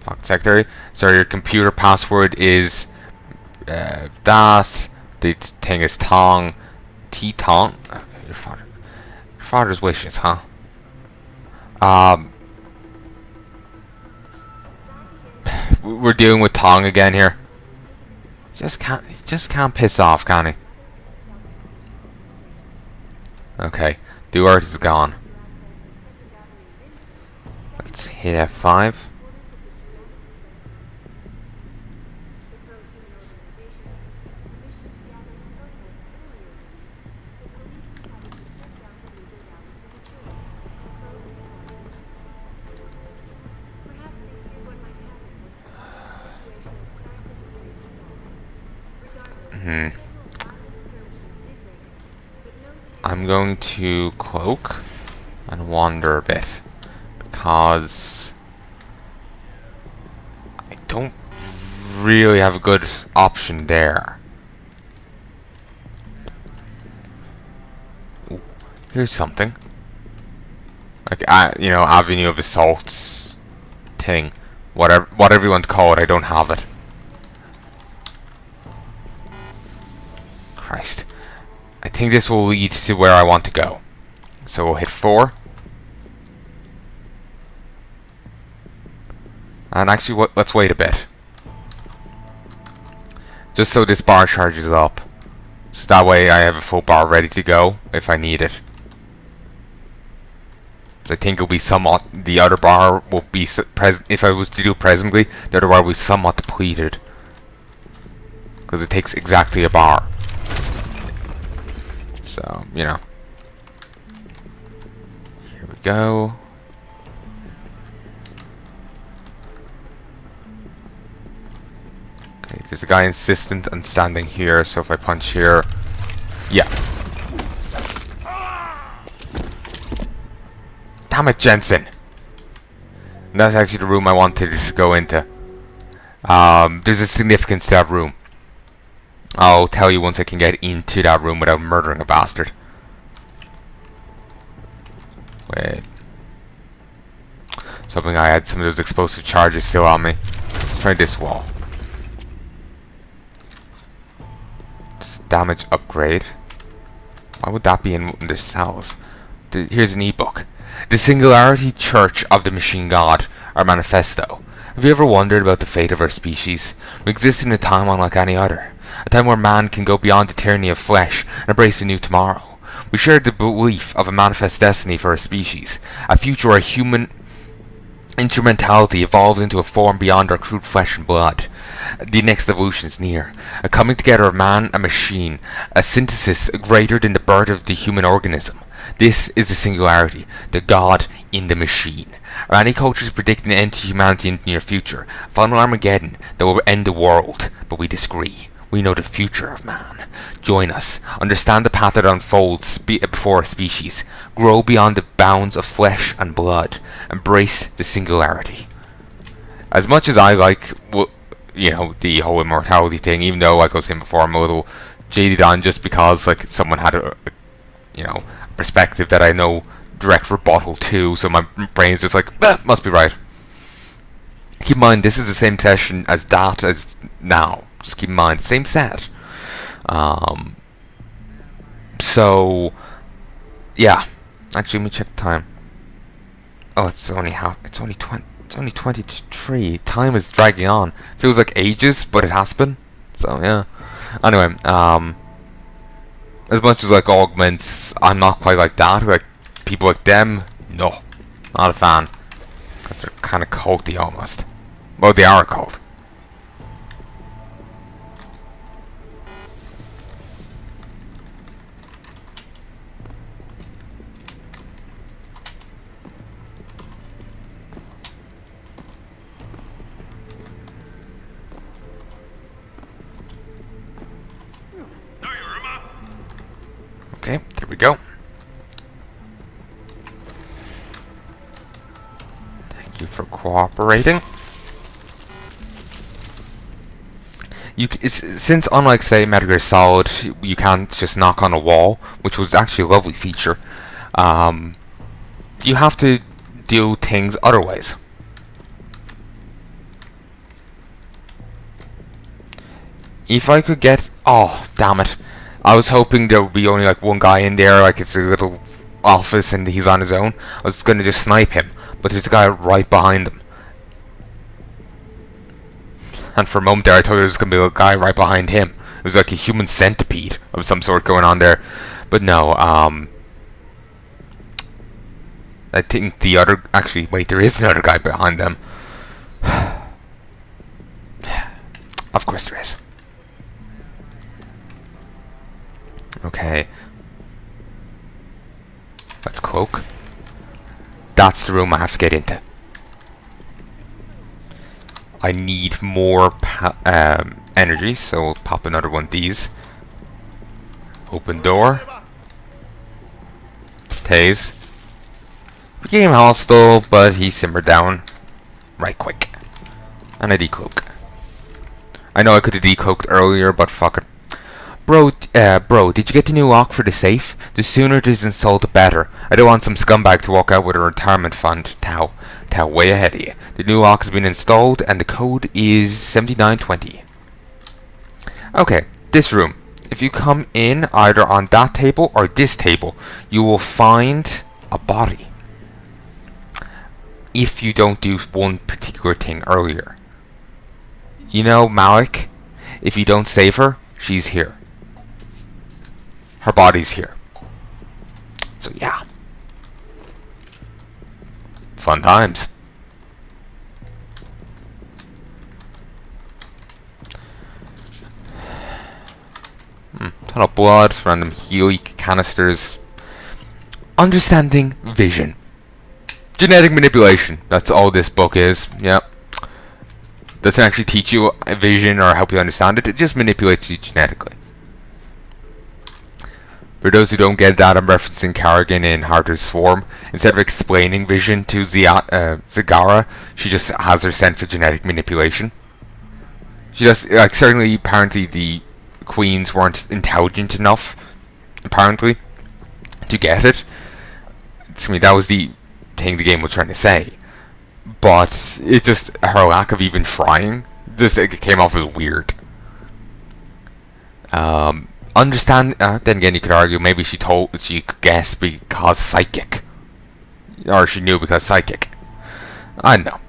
Pocket secretary. So your computer password is that. The thing is Tong. Tong. Your father's wishes, huh? We're dealing with Tong again here. Just can't piss off, can he? Okay, the Earth is gone. Let's hit F5. I'm going to cloak and wander a bit because I don't really have a good option there. Ooh, here's something. Like Avenue of Assault thing. Whatever you want to call it, I don't have it. Christ. I think this will lead to where I want to go. So we'll hit 4. And actually, let's wait a bit. Just so this bar charges up. So that way I have a full bar ready to go if I need it. So I think it'll be somewhat... The other bar will be... If I was to do it presently, the other bar will be somewhat depleted. Because it takes exactly a bar. So, Here we go. Okay, there's a guy insistent on standing here, so if I punch here... Yeah. Damn it, Jensen! And that's actually the room I wanted to go into. There's a significance to that room. I'll tell you once I can get into that room without murdering a bastard. Wait. So hoping I had some of those explosive charges still on me. Let's try this wall. Just damage upgrade. Why would that be in the cells? Here's an ebook. The Singularity Church of the Machine God, our manifesto. Have you ever wondered about the fate of our species? We exist in a time unlike any other. A time where man can go beyond the tyranny of flesh and embrace a new tomorrow. We share the belief of a manifest destiny for our species. A future where human instrumentality evolves into a form beyond our crude flesh and blood. The next evolution is near. A coming together of man and machine. A synthesis greater than the birth of the human organism. This is the singularity, the God in the machine. Many cultures predict an end to humanity in the near future. Final Armageddon that will end the world, but we disagree. We know the future of man. Join us. Understand the path that unfolds before our species. Grow beyond the bounds of flesh and blood. Embrace the singularity. As much as I like, the whole immortality thing, even though, like I was saying before, I'm a little jaded on just because, someone had a perspective that I know direct rebuttal to, so my brain's just like, must be right. Keep in mind, this is the same session as that as now. Just keep in mind, same set. So, yeah. Actually, let me check the time. Oh, it's only 23. Time is dragging on. Feels like ages, but it has been. So, yeah. Anyway, as much as augments, I'm not quite like that. Like people like them, no, not a fan. Because they're kind of culty almost. Well, they are a cult. Okay, there we go. Thank you for cooperating. Since unlike say Metal Gear Solid, you can't just knock on a wall, which was actually a lovely feature. You have to do things other ways. If I could get... Oh, damn it. I was hoping there would be only like one guy in there, like it's a little office and he's on his own. I was going to just snipe him, but there's a guy right behind him. And for a moment there I thought there was going to be a guy right behind him. It was like a human centipede of some sort going on there. But no, I think the other... Actually, wait, there is another guy behind them. Of course there is. Okay. Let's cloak. That's the room I have to get into. I need more energy, so we'll pop another one of these. Open door. Tase. Became hostile, but he simmered down right quick. And I decloak. I know I could have decloaked earlier, but fuck it. Bro, did you get the new lock for the safe? The sooner it is installed, the better. I don't want some scumbag to walk out with a retirement fund. Tau, way ahead of you. The new lock has been installed, and the code is 7920. Okay, this room. If you come in either on that table or this table, you will find a body. If you don't do one particular thing earlier. You know, Malik, if you don't save her, she's here. Her body's here. So yeah. Fun times. Ton of blood, random Heya canisters. Understanding vision. Genetic manipulation. That's all this book is. Yep. Doesn't actually teach you vision or help you understand it. It just manipulates you genetically. For those who don't get that, I'm referencing Carrigan in Harder's Swarm. Instead of explaining vision to Zagara, she just has her sent for genetic manipulation. She just, like, certainly, apparently the queens weren't intelligent enough, apparently, to get it. I mean, that was the thing the game was trying to say. But it just, her lack of even trying, just it came off as weird. Understand. Then again, you could argue maybe she could guess because psychic, or she knew because psychic. I don't know.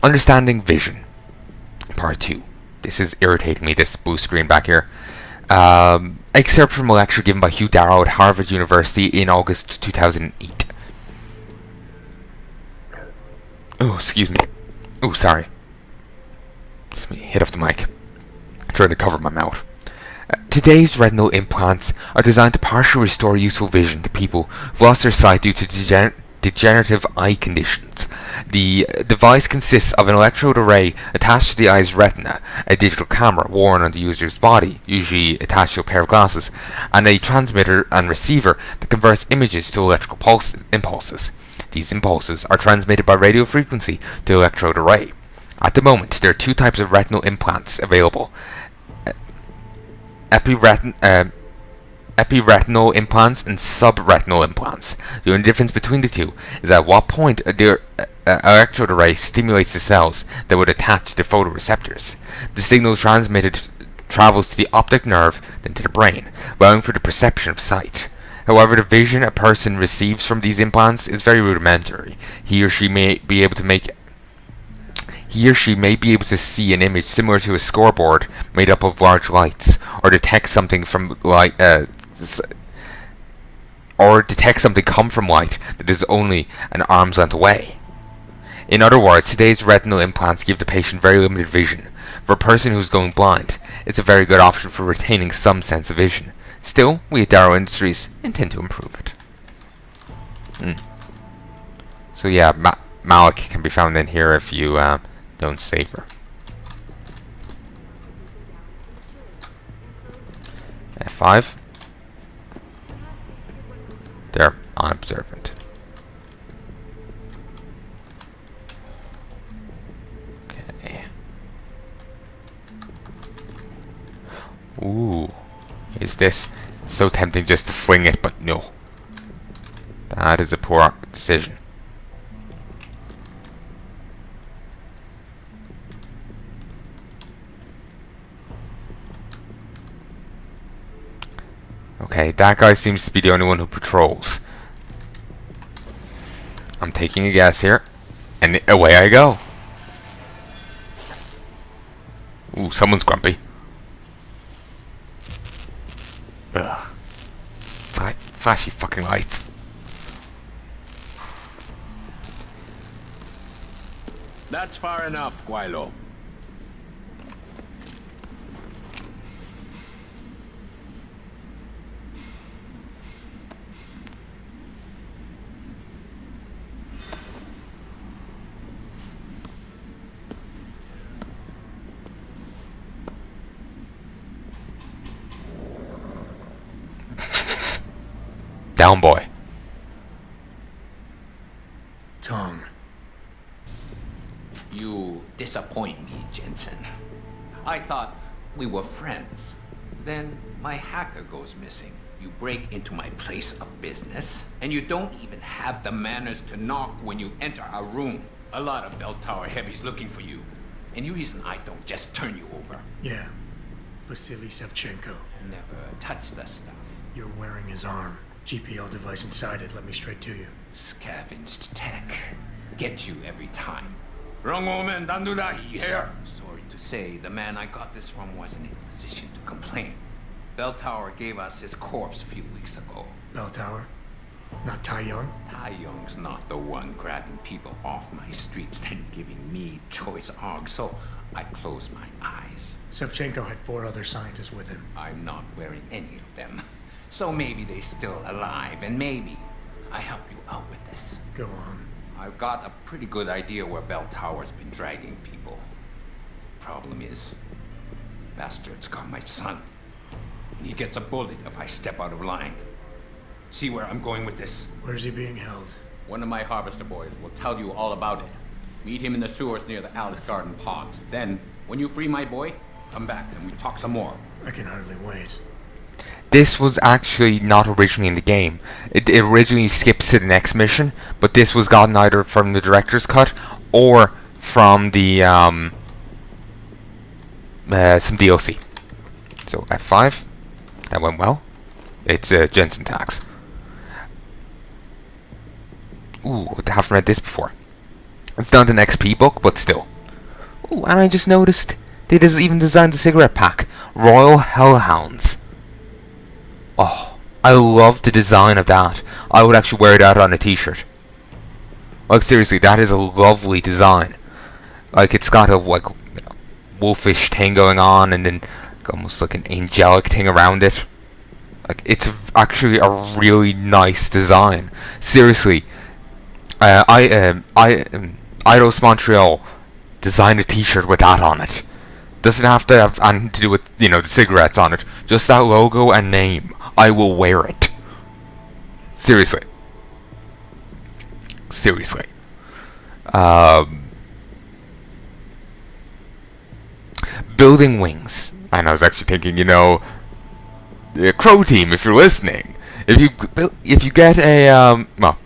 Understanding vision, part 2. This is irritating me. This blue screen back here. Excerpt from a lecture given by Hugh Darrow at Harvard University in August 2008. Oh, excuse me. Oh, sorry. Let me hit off the mic. I'm trying to cover my mouth. Today's retinal implants are designed to partially restore useful vision to people who've lost their sight due to degenerative eye conditions. The device consists of an electrode array attached to the eye's retina, a digital camera worn on the user's body, usually attached to a pair of glasses, and a transmitter and receiver that converts images to electrical impulses. These impulses are transmitted by radio frequency to the electrode array. At the moment, there are 2 types of retinal implants available. Epiretinal implants and subretinal implants. The only difference between the two is at what point the electrode array stimulates the cells that would attach to photoreceptors. The signal transmitted travels to the optic nerve, then to the brain, allowing for the perception of sight. However, the vision a person receives from these implants is very rudimentary. He or she may be able to see an image similar to a scoreboard made up of large lights, or detect something from light, come from light that is only an arm's length away. In other words, today's retinal implants give the patient very limited vision. For a person who's going blind, it's a very good option for retaining some sense of vision. Still, we at Darrow Industries intend to improve it. So yeah, Malik can be found in here if you don't save her. F5. They're unobservant. Okay. Ooh. Is this? It's so tempting just to fling it, but no. That is a poor decision. Okay, that guy seems to be the only one who patrols. I'm taking a guess here. And away I go. Ooh, someone's grumpy. Ugh. Flashy fucking lights. That's far enough, Guilo. Down, boy. Tong. You disappoint me, Jensen. I thought we were friends. Then my hacker goes missing. You break into my place of business, and you don't even have the manners to knock when you enter our room. A lot of bell tower heavies looking for you. Any reason I don't just turn you over? Yeah. Vasily Sevchenko. Never touch the stuff. You're wearing his arm. GPL device inside it. Let me straight to you. Scavenged tech. Get you every time. Wrong woman, don't do that here. Sorry to say, the man I got this from wasn't in a position to complain. Bell Tower gave us his corpse a few weeks ago. Bell Tower? Not Tai Young? Tai Young's not the one grabbing people off my streets then giving me choice arg, so I closed my eyes. Sevchenko had 4 other scientists with him. I'm not wearing any of them. So maybe they're still alive, and maybe I help you out with this. Go on. I've got a pretty good idea where Bell Tower's been dragging people. Problem is, bastard's got my son. He gets a bullet if I step out of line. See where I'm going with this? Where's he being held? One of my harvester boys will tell you all about it. Meet him in the sewers near the Alice Garden ponds. Then, when you free my boy, come back and we talk some more. I can hardly wait. This was actually not originally in the game. It originally skips to the next mission, but this was gotten either from the director's cut or from the some DLC. So F5, that went well. It's Jensen tax. Ooh, I haven't read this before. It's not an XP book, but still. Ooh, and I just noticed they even designed a cigarette pack, Royal Hellhounds. Oh, I love the design of that. I would actually wear that on a t-shirt. Like seriously, that is a lovely design. Like it's got a like wolfish thing going on, and then like, almost like an angelic thing around it. Like it's actually a really nice design. Seriously, Eidos Montreal designed a t-shirt with that on it. Doesn't have to have anything to do with the cigarettes on it. Just that logo and name. I will wear it. Seriously. Seriously. Building wings. And I was actually thinking, the Crow Team, if you're listening, if you get a well,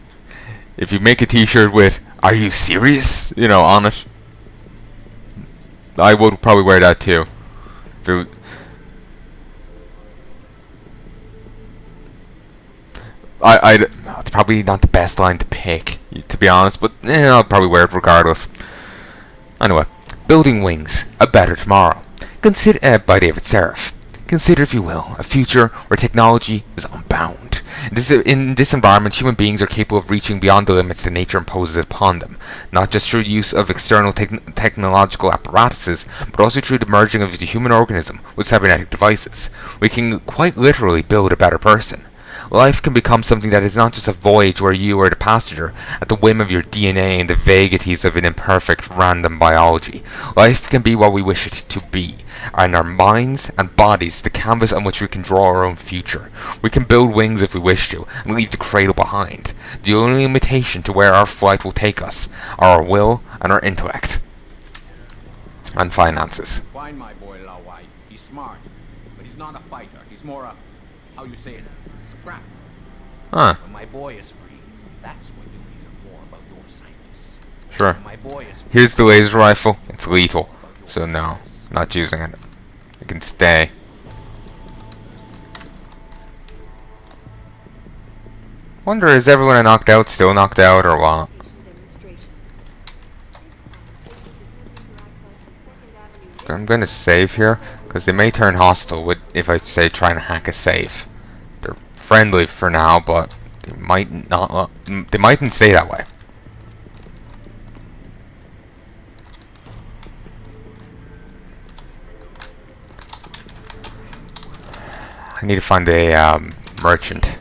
if you make a T-shirt with "Are you serious?" on it, I would probably wear that too. It's probably not the best line to pick, to be honest, but I'll probably wear it regardless. Anyway, building wings, a better tomorrow. Consider by David Seraph. Consider, if you will, a future where technology is unbound. In this environment, human beings are capable of reaching beyond the limits that nature imposes upon them, not just through the use of external technological apparatuses, but also through the merging of the human organism with cybernetic devices. We can quite literally build a better person. Life can become something that is not just a voyage where you are the passenger at the whim of your DNA and the vagaries of an imperfect random biology. Life can be what we wish it to be, and our minds and bodies the canvas on which we can draw our own future. We can build wings if we wish to, and leave the cradle behind. The only limitation to where our flight will take us are our will and our intellect. And finances. Find my boy Lao Wai. He's smart, but he's not a fighter. He's more a, how you say it, scrap. Huh. When my boy is free, that's when you'll hear more about your scientists. Sure. When my boy is free, Here's the laser rifle. It's lethal. So no, not using it. It can stay. Wonder, is everyone I knocked out still knocked out or what? I'm gonna save here, because they may turn hostile if I say try and hack a safe. They're friendly for now, but they might not. They mightn't stay that way. I need to find a merchant.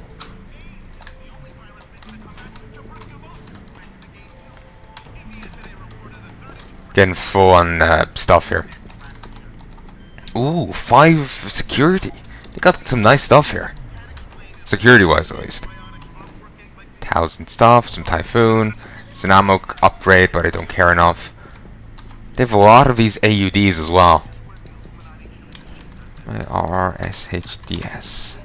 Getting full on stuff here. Ooh, 5 security. They got some nice stuff here. Security-wise, at least. 1,000 stuff, some Typhoon. It's an ammo upgrade, but I don't care enough. They have a lot of these AUDs as well. RSHDS.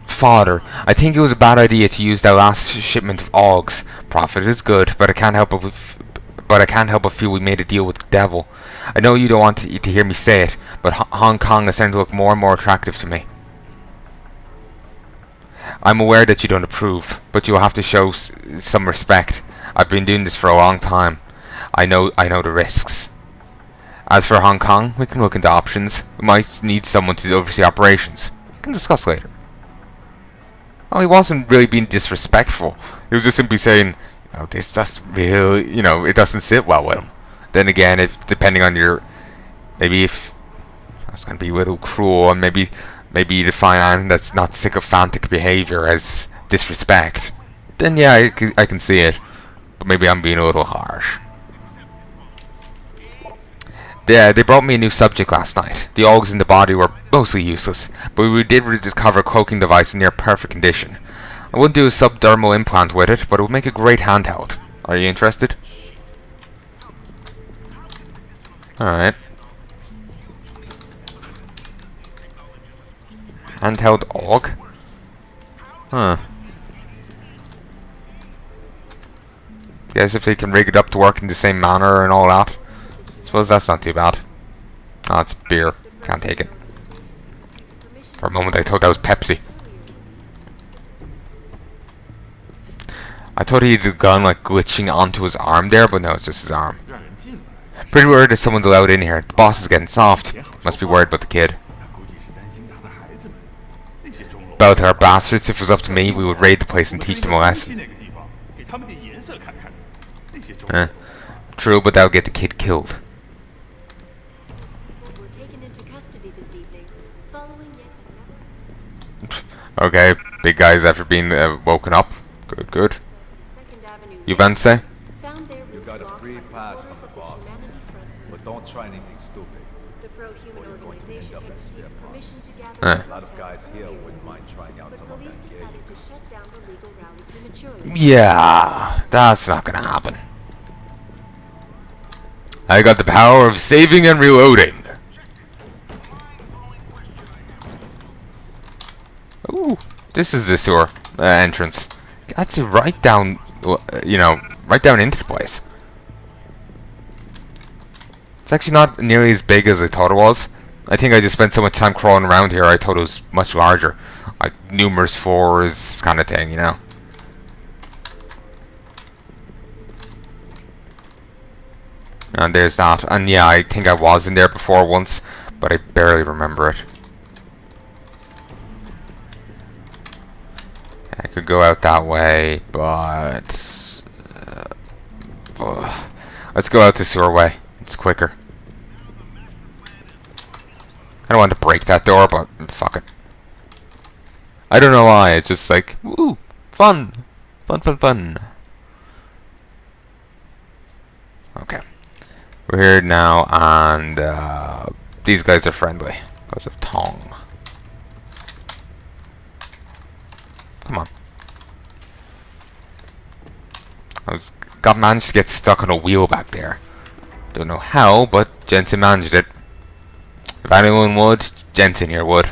Fodder. I think it was a bad idea to use that last shipment of AUGs. Profit is good, but I can't help but feel we made a deal with the devil. I know you don't want to hear me say it, but Hong Kong is starting to look more and more attractive to me. I'm aware that you don't approve, but you will have to show some respect. I've been doing this for a long time. I know the risks. As for Hong Kong, we can look into options. We might need someone to oversee operations. We can discuss later. Well, he wasn't really being disrespectful. He was just simply saying, you know, this just really, you know, it doesn't sit well with him. Then again, if depending on your, maybe if I was going to be a little cruel, and maybe you define that's not sycophantic behavior as disrespect, then yeah, I can see it. But maybe I'm being a little harsh. Yeah, they brought me a new subject last night. The AUGs in the body were mostly useless, but we did discover a cloaking device in near perfect condition. I wouldn't do a subdermal implant with it, but it would make a great handheld. Are you interested? Alright. Handheld AUG? Huh. Guess if they can rig it up to work in the same manner and all that. Suppose that's not too bad. Oh, it's beer. Can't take it. For a moment I thought that was Pepsi. I thought he had a gun like glitching onto his arm there, but no, it's just his arm. Pretty worried that someone's allowed in here. The boss is getting soft. Must be worried about the kid. Both are bastards. If it was up to me, we would raid the place and teach them a lesson. True, but that would get the kid killed. Okay, big guys after being woken up. Good, good. You Vance? You got a free pass from the boss, but don't try anything stupid. The pro-human organization had received permission to gather A lot of guys here wouldn't mind trying out some of police that gear. decided to shut down the legal rally prematurely. Yeah, that's not gonna happen. I got the power of saving and reloading. Ooh, this is the sewer entrance. That's right down, you know, right down into the place. It's actually not nearly as big as I thought it was. I think I just spent so much time crawling around here, I thought it was much larger. Like numerous floors kind of thing, you know. And there's that. And yeah, I think I was in there before once, but I barely remember it. I could go out that way, but let's go out the sewer way. It's quicker. I don't want to break that door, but fuck it. I don't know why. It's just like, ooh, fun, fun, fun, fun. Okay, we're here now, and these guys are friendly because of Tong. Come on. Got managed to get stuck on a wheel back there. Don't know how, but Jensen managed it. If anyone would, Jensen here would.